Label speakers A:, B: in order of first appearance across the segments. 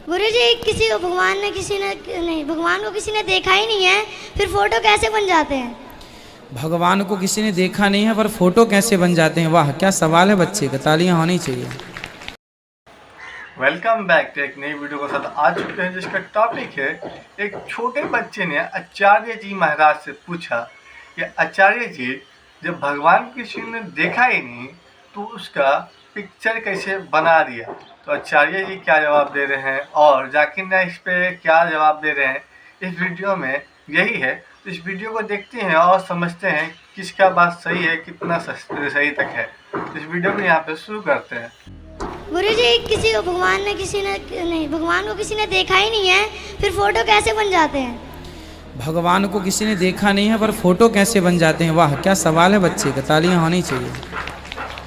A: गुरुजी भगवान को किसी ने देखा ही नहीं है, फिर फोटो कैसे बन जाते हैं?
B: भगवान को किसी ने देखा नहीं है पर फोटो कैसे बन जाते हैं? वाह, क्या सवाल है बच्चे का, तालियां होनी चाहिए।
C: वेलकम बैक टू एक नई वीडियो के साथ आ चुके हैं, जिसका टॉपिक है एक छोटे बच्चे ने आचार्य जी महाराज से पूछा कि आचार्य जी, जब भगवान किसी ने देखा ही नहीं तो उसका पिक्चर कैसे बना दिया? तो आचार्य जी क्या जवाब दे रहे हैं और जाकिर नाइक इस पे क्या जवाब दे रहे हैं, इस वीडियो में यही है। तो इस वीडियो को देखते हैं और समझते हैं किसका बात सही है, कितना सही तक है। इस वीडियो को यहाँ पे शुरू करते हैं।
A: गुरुजी भगवान को किसी ने देखा ही नहीं है, फिर फोटो कैसे बन जाते हैं?
B: भगवान को किसी ने देखा नहीं है पर फोटो कैसे बन जाते हैं? वाह, क्या सवाल है बच्चे का, तालियां होनी चाहिए।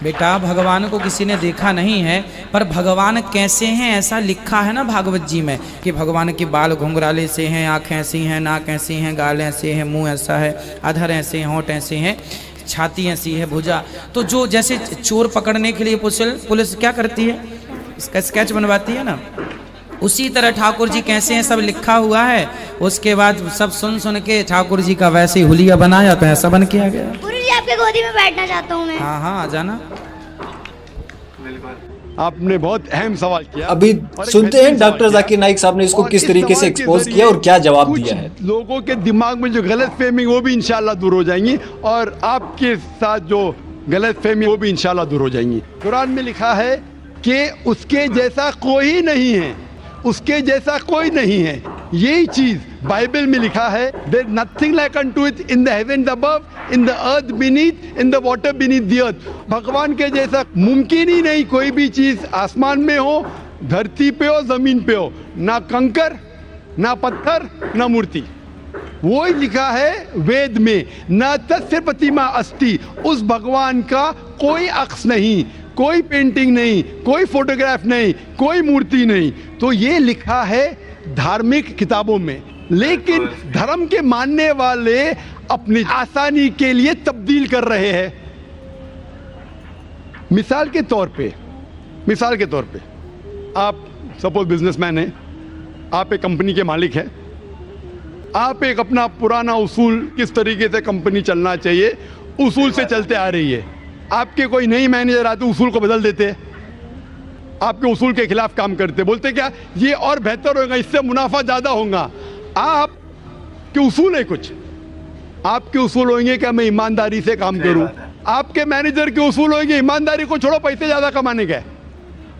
B: बेटा, भगवान को किसी ने देखा नहीं है पर भगवान कैसे हैं ऐसा लिखा है ना भागवत जी में, कि भगवान के बाल घुंघराले से हैं, आँखें ऐसी हैं, नाक ऐसी हैं, गाल ऐसे हैं, मुंह ऐसा है, अधर ऐसे हैं, होंठ ऐसे हैं, छाती ऐसी है, भुजा। तो जो जैसे चोर पकड़ने के लिए पुलिस क्या करती है, इसका स्केच बनवाती है ना, उसी तरह ठाकुर जी कैसे हैं सब लिखा हुआ है। उसके बाद सब सुन के ठाकुर जी का वैसे ही हुलिया बनाया तो ऐसा बन के आ गया।
A: गुरुजी आपके गोदी में बैठना चाहता हूँ मैं।
B: हाँ, आ जाना।
D: आपने बहुत अहम सवाल किया।
E: अभी सुनते हैं डॉक्टर जाकिर नाइक साहब ने इसको किस तरीके से एक्सपोज किया और क्या जवाब दिया है।
D: लोगों के दिमाग में जो गलत फहमी वो भी इंशाल्लाह दूर हो जाएंगी और आपके साथ जो गलत फहमी वो भी इंशाल्लाह दूर हो जाएंगी। कुरान में लिखा है कि उसके जैसा कोई नहीं है, उसके जैसा कोई नहीं है। यही चीज बाइबल में लिखा है, there nothing like unto it in the heaven above, in the earth beneath, in the water beneath the earth. भगवान के जैसा मुमकिन ही नहीं कोई भी चीज, आसमान में हो, धरती पे हो, जमीन पे हो, ना कंकर, ना पत्थर, ना मूर्ति। वो ही लिखा है वेद में, न तस्य प्रतिमा अस्ति। उस भगवान का कोई अक्स नहीं, कोई पेंटिंग नहीं, कोई फोटोग्राफ नहीं, कोई मूर्ति नहीं। तो ये लिखा है धार्मिक किताबों में, लेकिन धर्म के मानने वाले अपनी आसानी के लिए तब्दील कर रहे हैं। मिसाल के तौर पे आप सपोज बिजनेसमैन हैं, आप एक कंपनी के मालिक हैं, आप एक अपना पुराना उसूल, किस तरीके से कंपनी चलना चाहिए, उसूल से चलते आ रही है। आपके कोई नई मैनेजर आते उसूल को बदल देते, आपके उसूल के खिलाफ काम करते, बोलते क्या ये और बेहतर होगा, इससे मुनाफा ज्यादा होगा। आपके उसूल है कुछ, आपके उसूल होंगे कि मैं ईमानदारी से काम करूं। आपके मैनेजर के उसूल होंगे ईमानदारी को छोड़ो, पैसे ज्यादा कमाने का।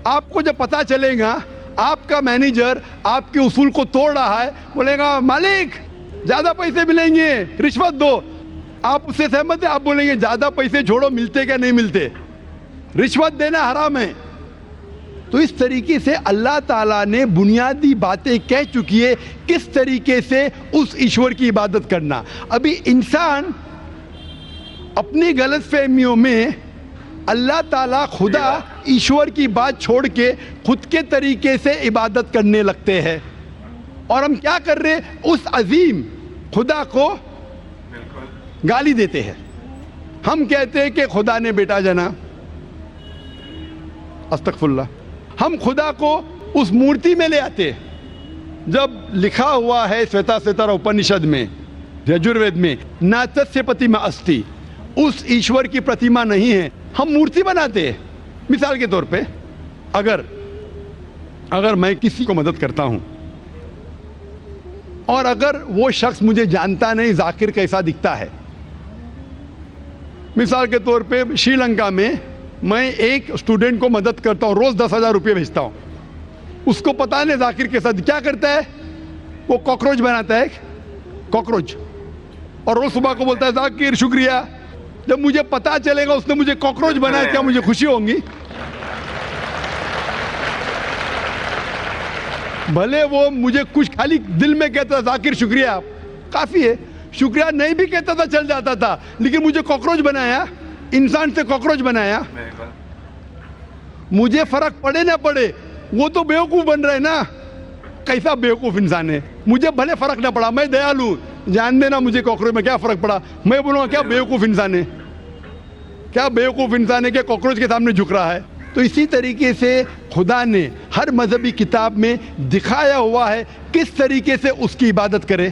D: आपको जब पता चलेगा आपका मैनेजर आपके उसूल को तोड़ रहा है, बोलेगा मालिक ज्यादा पैसे मिलेंगे, रिश्वत दो। आप उससे सहमत है? आप बोलेंगे ज्यादा पैसे छोड़ो, मिलते क्या नहीं मिलते, रिश्वत देना हराम है। तो इस तरीके से अल्लाह ताला ने बुनियादी बातें कह चुकी है किस तरीके से उस ईश्वर की इबादत करना। अभी इंसान अपनी गलतफहमियों में अल्लाह ताला, खुदा, ईश्वर की बात छोड़ के खुद के तरीके से इबादत करने लगते हैं। और हम क्या कर रहे हैं, उस अजीम खुदा को गाली देते हैं। हम कहते हैं कि खुदा ने बेटा जना, अस्तगफुरुल्लाह। हम खुदा को उस मूर्ति में ले आते हैं, जब लिखा हुआ है श्वेताश्वेतर उपनिषद में, यजुर्वेद में, न तस्य प्रतिमा अस्ति, उस ईश्वर की प्रतिमा नहीं है, हम मूर्ति बनाते हैं। मिसाल के तौर पे अगर मैं किसी को मदद करता हूं और अगर वो शख्स मुझे जानता नहीं जाकिर कैसा दिखता है, मिसाल के तौर पे श्रीलंका में मैं एक स्टूडेंट को मदद करता हूं, रोज 10,000 रुपये भेजता हूं, उसको पता नहीं जाकिर के साथ क्या करता है, वो कॉकरोच बनाता है, कॉकरोच, और रोज सुबह को बोलता है जाकिर शुक्रिया। जब मुझे पता चलेगा उसने मुझे कॉकरोच बनाया, क्या मुझे खुशी होगी? भले वो मुझे कुछ खाली दिल में कहता जाकिर शुक्रिया, काफी है, शुक्रिया नहीं भी कहता था चल जाता था, लेकिन मुझे कॉकरोच बनाया, इंसान से कॉकरोच बनाया। मुझे फर्क पड़े ना पड़े, वो तो बेवकूफ बन रहे ना। कैसा बेवकूफ इंसान है, मुझे भले फर्क ना पड़ा, मैं दयालु, जान देना मुझे कॉकरोच में क्या फर्क पड़ा, मैं बोलूँगा क्या बेवकूफ इंसान है, क्या बेवकूफ इंसान है कि कॉकरोच के सामने झुक रहा है। तो इसी तरीके से खुदा ने हर मजहबी किताब में दिखाया हुआ है किस तरीके से उसकी इबादत करें,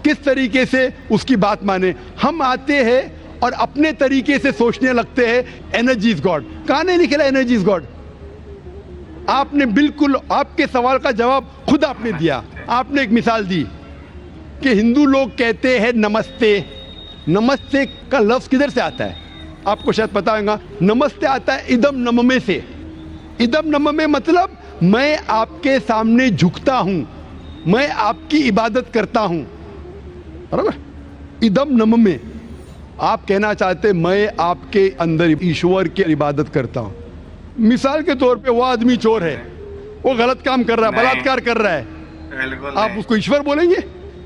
D: किस तरीके से उसकी बात माने। हम आते हैं और अपने तरीके से सोचने लगते हैं एनर्जी इज गॉड। कहाँ नहीं लिखा एनर्जी इज गॉड? आपने बिल्कुल आपके सवाल का जवाब खुद आपने दिया। आपने एक मिसाल दी कि हिंदू लोग कहते हैं नमस्ते। नमस्ते का लफ्ज़ किधर से आता है? आपको शायद पता होगा। नमस्ते आता है इदम नममे से। इदम नममे मतलब मैं आपके सामने झुकता हूं, मैं आपकी इबादत करता हूं, बराबर। इदम नममे आप कहना चाहते मैं आपके अंदर ईश्वर की इबादत करता हूं। मिसाल के तौर पे वो आदमी चोर है, वो गलत काम कर रहा है, बलात्कार कर रहा है, आप उसको ईश्वर बोलेंगे?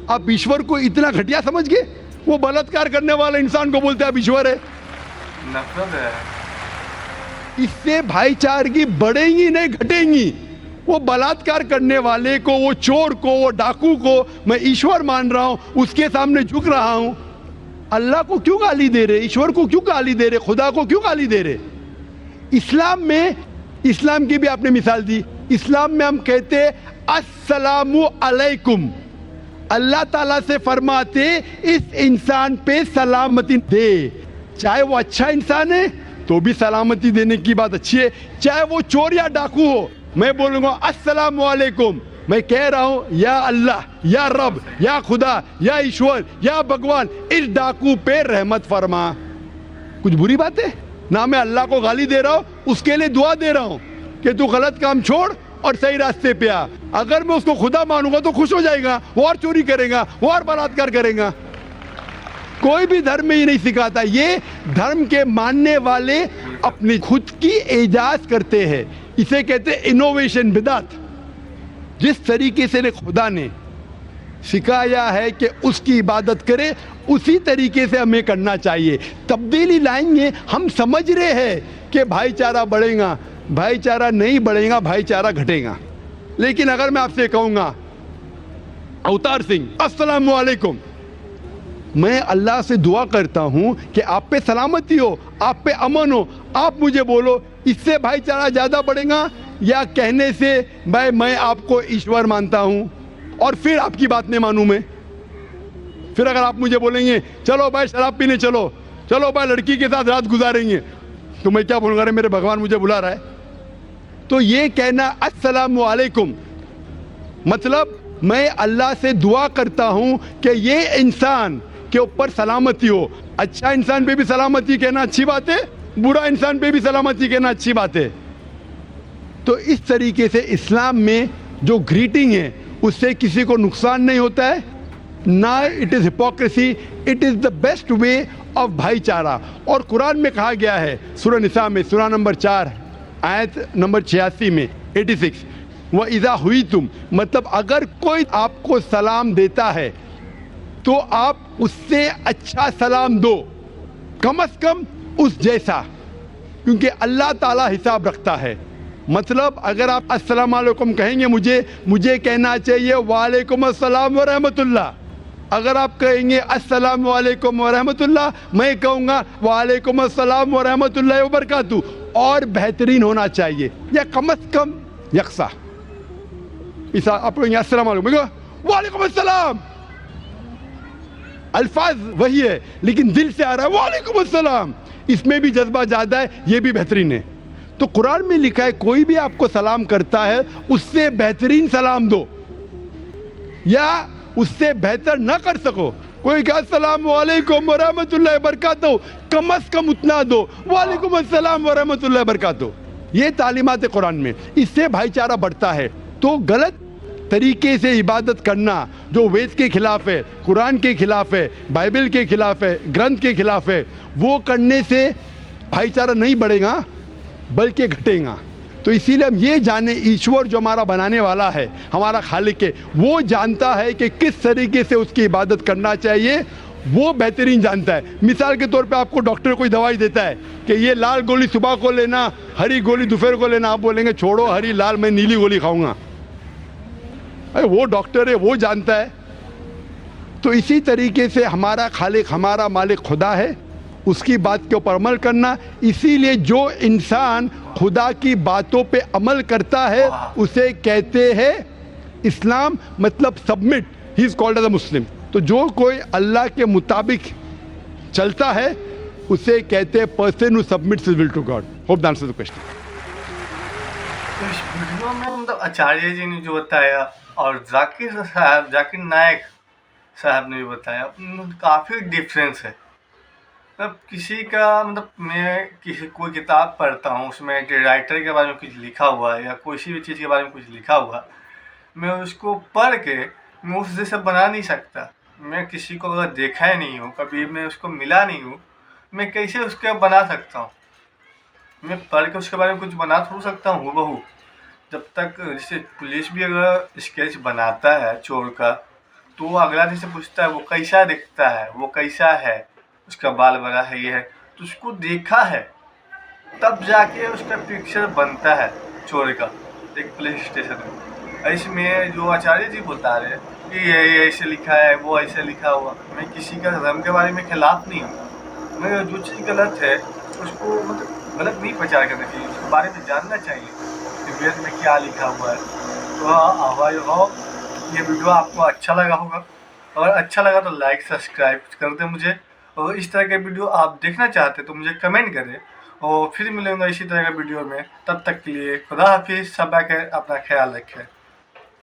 D: आप ईश्वर को इतना घटिया समझ गए? वो बलात्कार करने वाले इंसान को बोलते हैं आप ईश्वर है।
C: नफरत है।
D: इससे भाईचारगी बढ़ेगी नहीं घटेगी। वो बलात्कार करने वाले को, वो चोर को, वो डाकू को मैं ईश्वर मान रहा हूं, उसके सामने झुक रहा हूं। अल्लाह को क्यों गाली दे रहे? ईश्वर को क्यों गाली दे रहे? खुदा को क्यों गाली दे रहे? इस्लाम में, इस्लाम की भी आपने मिसाल दी। इस्लाम में हम कहते अस्सलामु अलैकुम। अल्लाह ताला से फरमाते इस इंसान पे सलामती दे। चाहे वो अच्छा इंसान है तो भी सलामती देने की बात अच्छी है, चाहे वो चोर या डाकू हो। मैं बोलूंगा अस्सलामु अलैकुम। मैं कह रहा हूं या अल्लाह, या रब, या खुदा, या ईश्वर, या भगवान, इस डाकू पे रहमत फरमा। कुछ बुरी बात है ना? मैं अल्लाह को गाली दे रहा हूं, उसके लिए दुआ दे रहा हूं कि तू गलत काम छोड़ और सही रास्ते पे आ। अगर मैं उसको खुदा मानूंगा तो खुश हो जाएगा, वो और चोरी करेगा, वो और बलात्कार करेगा। कोई भी धर्म में ये नहीं सिखाता। ये धर्म के मानने वाले अपनी खुद की इजाज़ करते हैं। इसे कहते हैं इनोवेशन, बिदात। जिस तरीके से खुदा ने सिखाया है कि उसकी इबादत करे, उसी तरीके से हमें करना चाहिए। तब्दीली लाएंगे। हम समझ रहे हैं कि भाईचारा बढ़ेगा, भाईचारा नहीं बढ़ेगा, भाईचारा घटेगा। लेकिन अगर मैं आपसे कहूँगा अवतार सिंह अस्सलाम वालेकुम, मैं अल्लाह से दुआ करता हूँ कि आप पे सलामती हो, आप पे अमन हो, आप मुझे बोलो, इससे भाईचारा ज़्यादा बढ़ेगा या कहने से भाई मैं आपको ईश्वर मानता हूँ और फिर आपकी बात नहीं मानूँ मैं? फिर अगर आप मुझे बोलेंगे चलो भाई शराब पीने चलो, चलो भाई लड़की के साथ रात गुजारेंगे, तो मैं क्या बोलूँगा? अरे मेरे भगवान मुझे बुला रहा है। तो ये कहना अस्सलामु अलैकुम मतलब मैं अल्लाह से दुआ करता हूँ कि ये इंसान के ऊपर सलामती हो। अच्छा इंसान पे भी सलामती कहना अच्छी बात है, बुरा इंसान पे भी सलामती कहना अच्छी बात है। तो इस तरीके से इस्लाम में जो ग्रीटिंग है उससे किसी को नुकसान नहीं होता है, ना it is hypocrisy, it is the best way of भाईचारा। और कुरान में कहा गया है सूरह निसा में, सूरह नंबर 4 आयत नंबर 86 में 86, वह इज़ा हुई तुम मतलब अगर कोई आपको सलाम देता है तो आप उससे अच्छा सलाम दो, कम से कम उस जैसा, क्योंकि अल्लाह ताला हिसाब रखता है। मतलब अगर आप अस्सलाम वालेकुम कहेंगे, मुझे कहना चाहिए वालेकुम अस्सलाम व रहमतुल्लाह। अगर आप कहेंगे अस्सलाम वालेकुम व रहमतुल्लाह, मैं कहूँगा वालेकुम अस्सलाम व रहमतुल्लाहि व बरकातहू, और बेहतरीन होना चाहिए या कम से कम यकसा। इसा आप कहेंगे अस्सलाम वालेकुम, वालेकुम अस्सलाम, अल्फाज वही है लेकिन दिल से आ रहा है वालेकुम अस्सलाम, इसमें भी जज्बा ज़्यादा है, ये भी बेहतरीन है। तो कुरान में लिखा है कोई भी आपको सलाम करता है उससे बेहतरीन सलाम दो, या उससे बेहतर ना कर सको, कोई कहा अस्सलाम वालेकुम व रहमतुल्लाहि व बरकातहू, कम से कम उतना दो, वालेकुम अस्सलाम व रहमतुल्लाहि व बरकातहू। ये तालीमात कुरान में, इससे भाईचारा बढ़ता है। तो गलत तरीके से इबादत करना जो वेद के खिलाफ है, कुरान के खिलाफ है, बाइबल के खिलाफ है, ग्रंथ के खिलाफ है, वो करने से भाईचारा नहीं बढ़ेगा बल्कि घटेगा। तो इसीलिए हम ये जाने ईश्वर जो हमारा बनाने वाला है, हमारा खालिक है, वो जानता है कि किस तरीके से उसकी इबादत करना चाहिए, वो बेहतरीन जानता है। मिसाल के तौर पे आपको डॉक्टर कोई दवाई देता है कि ये लाल गोली सुबह को लेना, हरी गोली दोपहर को लेना, आप बोलेंगे छोड़ो हरी लाल, मैं नीली गोली खाऊंगा। अरे वो डॉक्टर है, वो जानता है। तो इसी तरीके से हमारा खालिक, हमारा मालिक खुदा है, उसकी बात के ऊपर अमल करना। इसीलिए जो इंसान खुदा की बातों पे अमल करता है उसे कहते हैं इस्लाम, मतलब submit, he is called as a Muslim. तो जो कोई अल्लाह के मुताबिक चलता है उसे कहते हैं person who submits his will to God. Hope that answers the question.
C: तो इस वीडियो में मतलब आचार्य जी ने जो बताया और जाकिर नायक साहब ने भी बताया, काफ़ी डिफरेंस है। मतलब किसी का मतलब मैं कोई किताब पढ़ता हूँ, उसमें राइटर के बारे में कुछ लिखा हुआ है या किसी भी चीज़ के बारे में कुछ लिखा हुआ, मैं उसको पढ़ के मैं उस जैसे बना नहीं सकता। मैं किसी को अगर देखा ही नहीं हूँ, कभी मैं उसको मिला नहीं हूँ, मैं कैसे उसके बना सकता हूँ? मैं पढ़ के उसके बारे में कुछ बना थोड़ा सकता हूँ हूबहू। जब तक जैसे पुलिस भी अगर स्केच बनाता है चोर का, तो वो अगला दिन से पूछता है वो कैसा दिखता है, वो कैसा है, उसका बाल बड़ा है, ये है, तो उसको देखा है तब जाके उसका पिक्चर बनता है चोर का एक पुलिस स्टेशन में। इसमें जो आचार्य जी बता रहे हैं कि ये ऐसे लिखा है, वो ऐसे लिखा हुआ, मैं किसी का धर्म के बारे में खिलाफ नहीं हूँ। मैं जो चीज़ गलत है उसको मतलब गलत नहीं प्रचार करना चाहिए, उसके बारे में जानना चाहिए कि वेद में क्या लिखा हुआ है। तो आवाज़ हो, ये वीडियो आपको अच्छा लगा होगा, अगर अच्छा लगा तो लाइक सब्सक्राइब कर दें मुझे, और इस तरह के वीडियो आप देखना चाहते तो मुझे कमेंट करें, और फिर मिलेंगे इसी तरह के वीडियो में। तब तक के लिए खुदा हाफिज़, सब अपना ख्याल रखें।